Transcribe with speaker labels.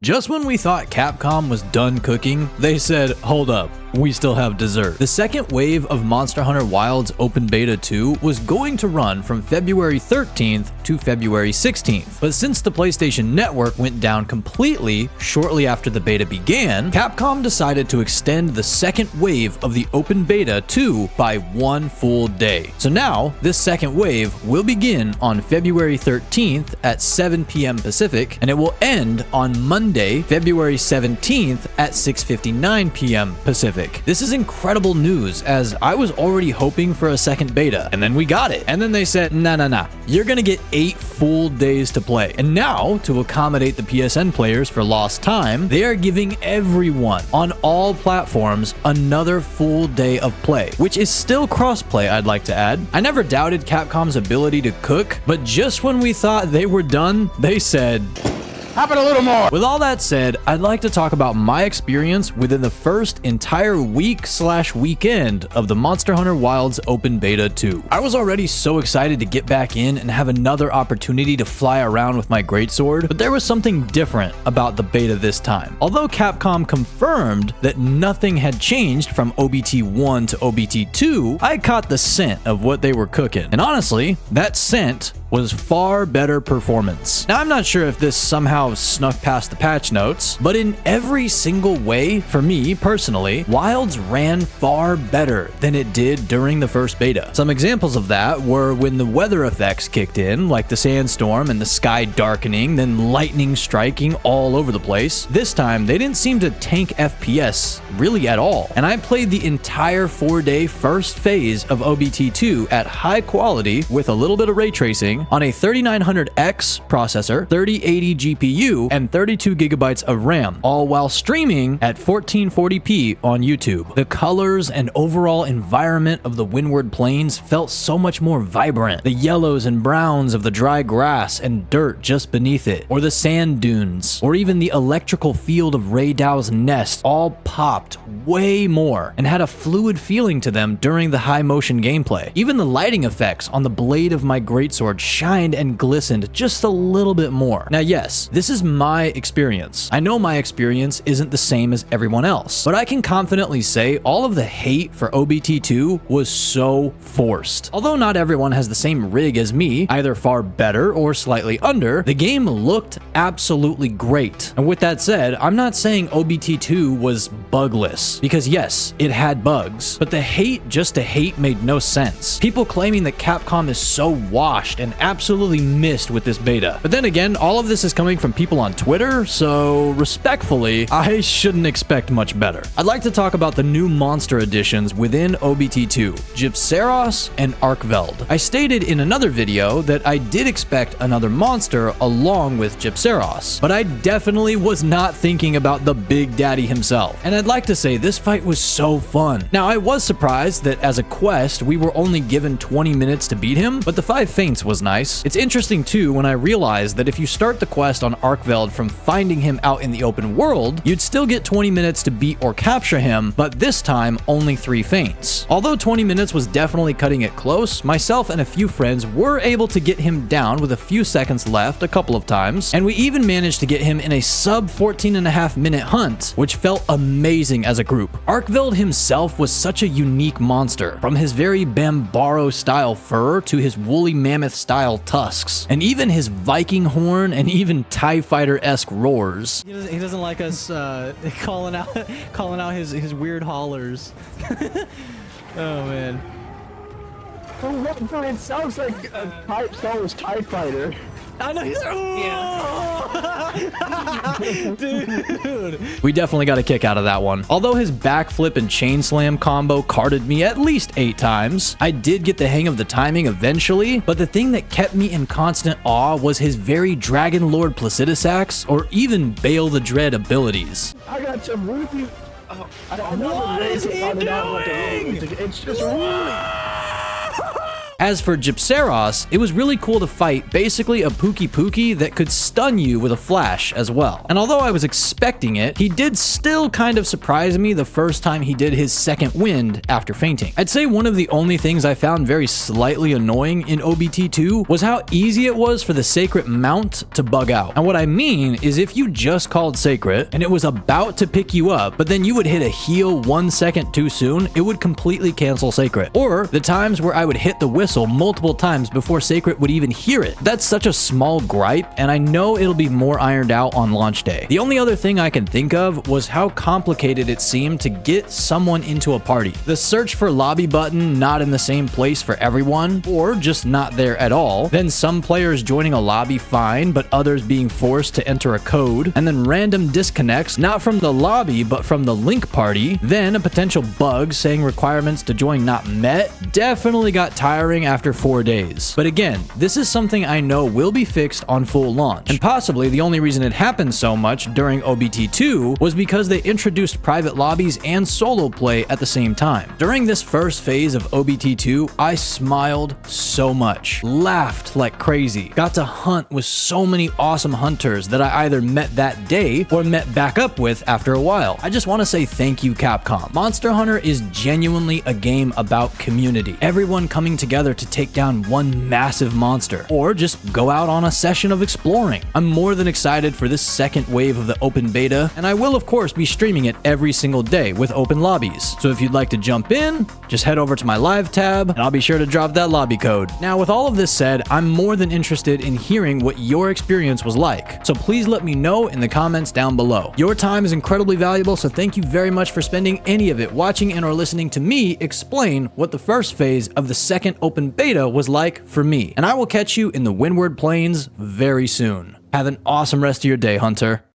Speaker 1: Just when we thought Capcom was done cooking, they said, hold up, we still have dessert. The second wave of Monster Hunter Wilds Open Beta 2 was going to run from February 13th to February 16th, but since the PlayStation Network went down completely shortly after the beta began, Capcom decided to extend the second wave of the Open Beta 2 by one full day. So now, this second wave will begin on February 13th at 7 p.m. Pacific, and it will end on Monday, February 17th at 6:59 p.m. Pacific. This is incredible news, as I was already hoping for a second beta, and then we got it. And then they said, nah, you're gonna get 8 full days to play. And now, to accommodate the PSN players for lost time, they are giving everyone on all platforms another full day of play, which is still crossplay, I'd like to add. I never doubted Capcom's ability to cook, but just when we thought they were done, they said,
Speaker 2: happen a little more.
Speaker 1: With all that said, I'd like to talk about my experience within the first entire week/weekend of the Monster Hunter Wilds Open Beta 2. I was already so excited to get back in and have another opportunity to fly around with my greatsword, but there was something different about the beta this time. Although Capcom confirmed that nothing had changed from OBT1 to OBT2, I caught the scent of what they were cooking. And honestly, that scent was far better performance. Now, I'm not sure if this somehow snuck past the patch notes, but in every single way, for me personally, Wilds ran far better than it did during the first beta. Some examples of that were when the weather effects kicked in, like the sandstorm and the sky darkening, then lightning striking all over the place. This time, they didn't seem to tank FPS really at all, and I played the entire 4-day first phase of OBT2 at high quality with a little bit of ray tracing on a 3900X processor, 3080 GPU, and 32 gigabytes of RAM, all while streaming at 1440p on YouTube. The colors and overall environment of the Windward Plains felt so much more vibrant. The yellows and browns of the dry grass and dirt just beneath it, or the sand dunes, or even the electrical field of Ray Dow's nest all popped way more and had a fluid feeling to them during the high motion gameplay. Even the lighting effects on the blade of my greatsword shined and glistened just a little bit more. Now, yes, this is my experience. I know my experience isn't the same as everyone else, but I can confidently say all of the hate for OBT2 was so forced. Although not everyone has the same rig as me, either far better or slightly under, the game looked absolutely great. And with that said, I'm not saying OBT2 was bugless, because yes, it had bugs, but the hate just to hate made no sense. People claiming that Capcom is so washed and absolutely missed with this beta. But then again, all of this is coming from people on Twitter, so respectfully, I shouldn't expect much better. I'd like to talk about the new monster additions within OBT2, Gypceros and Arkveld. I stated in another video that I did expect another monster along with Gypceros, but I definitely was not thinking about the Big Daddy himself. And I'd like to say this fight was so fun. Now, I was surprised that as a quest, we were only given 20 minutes to beat him, but the 5 feints was nice. It's interesting too when I realized that if you start the quest on Arkveld from finding him out in the open world, you'd still get 20 minutes to beat or capture him, but this time only 3 feints. Although 20 minutes was definitely cutting it close, myself and a few friends were able to get him down with a few seconds left a couple of times, and we even managed to get him in a sub 14.5 minute hunt, which felt amazing as a group. Arkveld himself was such a unique monster, from his very Bambaro style fur to his woolly mammoth style tusks, and even his Viking horn and even TIE Fighter-esque roars.
Speaker 3: He doesn't like us calling out his weird hollers. Oh man.
Speaker 2: Oh, it sounds like a Star Wars TIE Fighter.
Speaker 3: I know he's dude.
Speaker 1: We definitely got a kick out of that one. Although his backflip and chain slam combo carded me at least 8 times, I did get the hang of the timing eventually, but the thing that kept me in constant awe was his very Dragon Lord Placidusax or even Bale the Dread abilities.
Speaker 2: I got some really...
Speaker 3: What is he doing?
Speaker 2: It's just really...
Speaker 1: As for Gypceros, it was really cool to fight basically a Pookie that could stun you with a flash as well. And although I was expecting it, he did still kind of surprise me the first time he did his second wind after fainting. I'd say one of the only things I found very slightly annoying in OBT2 was how easy it was for the Sacred mount to bug out. And what I mean is if you just called Sacred and it was about to pick you up, but then you would hit a heal 1 second too soon, it would completely cancel Sacred. Or the times where I would hit the whistle multiple times before Sacred would even hear it. That's such a small gripe, and I know it'll be more ironed out on launch day. The only other thing I can think of was how complicated it seemed to get someone into a party. The search for lobby button not in the same place for everyone, or just not there at all, then some players joining a lobby fine, but others being forced to enter a code, and then random disconnects not from the lobby but from the link party, then a potential bug saying requirements to join not met. Definitely got tiring after 4 days. But again, this is something I know will be fixed on full launch, and possibly the only reason it happened so much during OBT2 was because they introduced private lobbies and solo play at the same time. During this first phase of OBT2, I smiled so much, laughed like crazy, got to hunt with so many awesome hunters that I either met that day or met back up with after a while. I just want to say thank you, Capcom. Monster Hunter is genuinely a game about community. Everyone coming together to take down one massive monster, or just go out on a session of exploring. I'm more than excited for this second wave of the open beta, and I will of course be streaming it every single day with open lobbies. So if you'd like to jump in, just head over to my live tab, and I'll be sure to drop that lobby code. Now, with all of this said, I'm more than interested in hearing what your experience was like, so please let me know in the comments down below. Your time is incredibly valuable, so thank you very much for spending any of it watching and or listening to me explain what the first phase of the second open beta was like for me. And I will catch you in the Windward Plains very soon. Have an awesome rest of your day, Hunter.